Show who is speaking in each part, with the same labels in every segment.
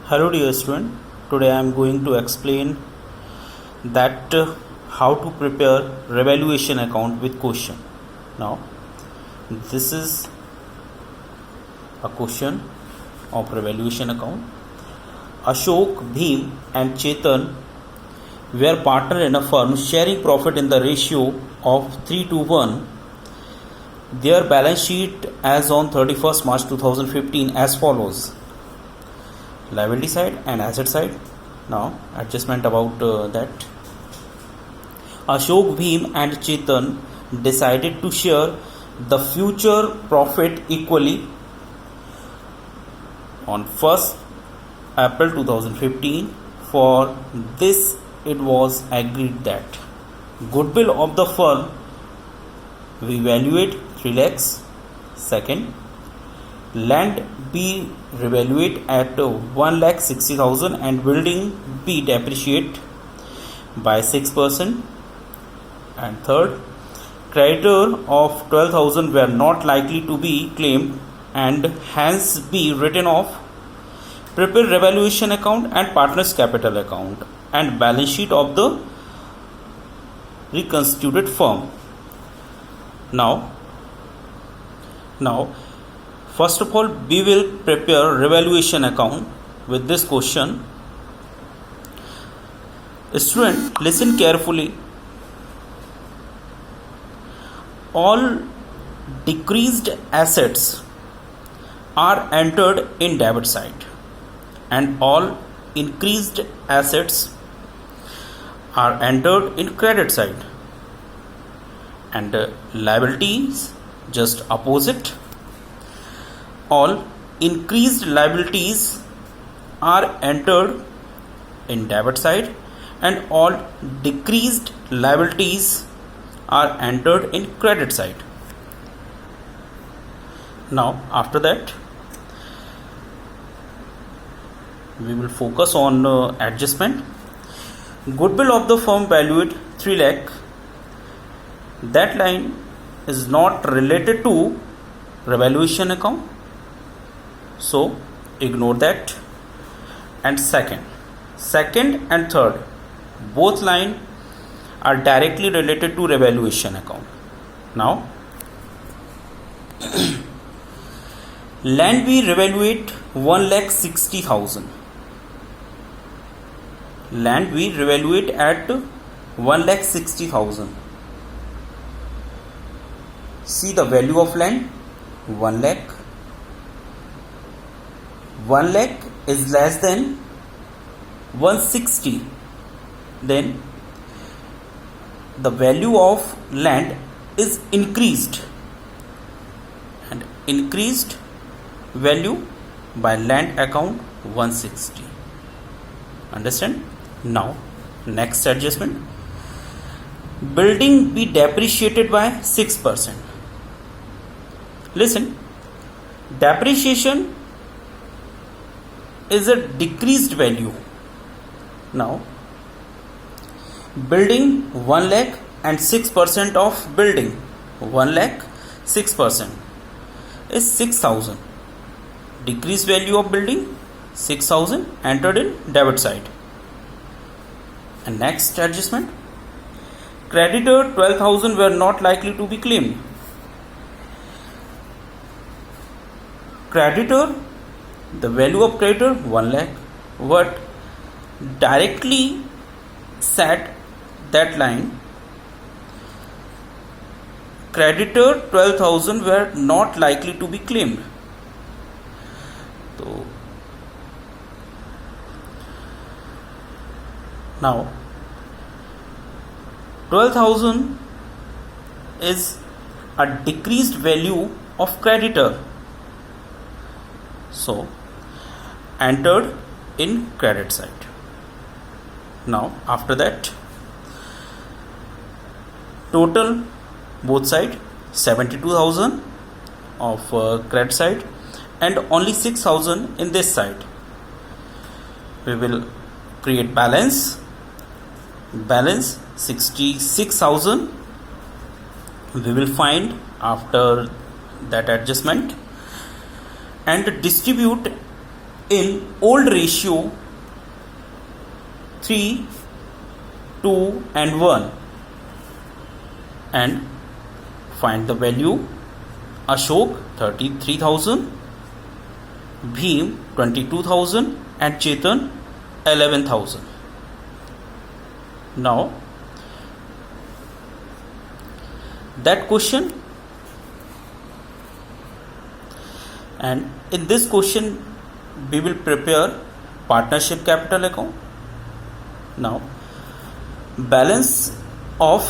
Speaker 1: Hello dear student, today I am going to explain that how to prepare revaluation account with question. Now this is a question of revaluation account. Ashok, Bhim and Chetan were partner in a firm sharing profit in the ratio of 3:1. Their balance sheet as on 31st March 2015 as follows. Liability side and asset side. Now adjustment about that. Ashok, Bhim and Chetan decided to share the future profit equally. On 1st April 2015, for this it was agreed that goodwill of the firm we evaluate 3 lakhs. Second, land be revaluate at 1,60,000 and building be depreciate by 6%. And third, creditor of 12,000 were not likely to be claimed and hence be written off. Prepare revaluation account and partners capital account and balance sheet of the reconstituted firm. Now first of all, we will prepare revaluation account with this question. Student, listen carefully. All decreased assets are entered in debit side and all increased assets are entered in credit side, and liabilities just opposite. All increased liabilities are entered in debit side and all decreased liabilities are entered in credit side. Now after that we will focus on adjustment. Goodwill of the firm valued 3 lakh. That line is not related to revaluation account, so ignore that. And second and third, both line are directly related to revaluation account. Now land we revaluate 1,60,000. Land we revaluate at 1,60,000. See the value of land, 1 lakh. 1 lakh is less than 160. Then the value of land is increased, and increased value by land account 160. Understand? Now next adjustment. Building be depreciated by 6%. Listen, depreciation is a decreased value. Now building 1 lakh and 6% of building 1 lakh 6% is 6,000. Decreased value of building 6,000 entered in debit side. And next adjustment, creditor 12,000 were not likely to be claimed. Creditor, the value of creditor 1 lakh, what directly set that line, creditor 12,000 were not likely to be claimed. So now 12,000 is a decreased value of creditor, so entered in credit side. Now after that, total both side 72,000 of credit side and only 6,000 in this side. We will create balance 66,000 we will find after that adjustment, and distribute in old ratio 3, 2 and 1 and find the value. Ashok 33,000, Bhim 22,000 and Chetan 11,000. Now that question, and in this question we will prepare partnership capital account. Now balance of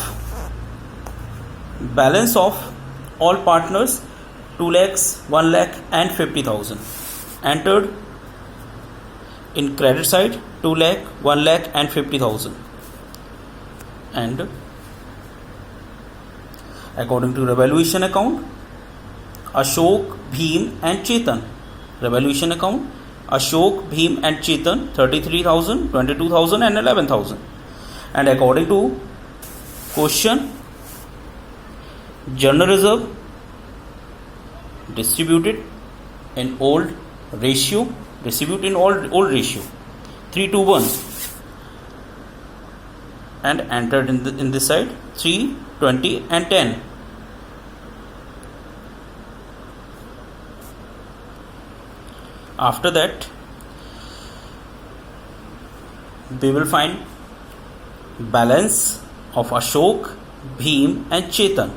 Speaker 1: all partners 2 lakhs, 1 lakh and 50,000 entered in credit side 2 lakh, 1 lakh and 50,000, and according to revaluation account Ashok, Bhim and Chetan. Revaluation account Ashok, Bhim and Chetan 33,000, 22,000 and 11,000. And according to question, general reserve distributed in old ratio 3:1 and entered in this side 3, 20 and 10. After that we will find balance of Ashok, Bhim and Chetan.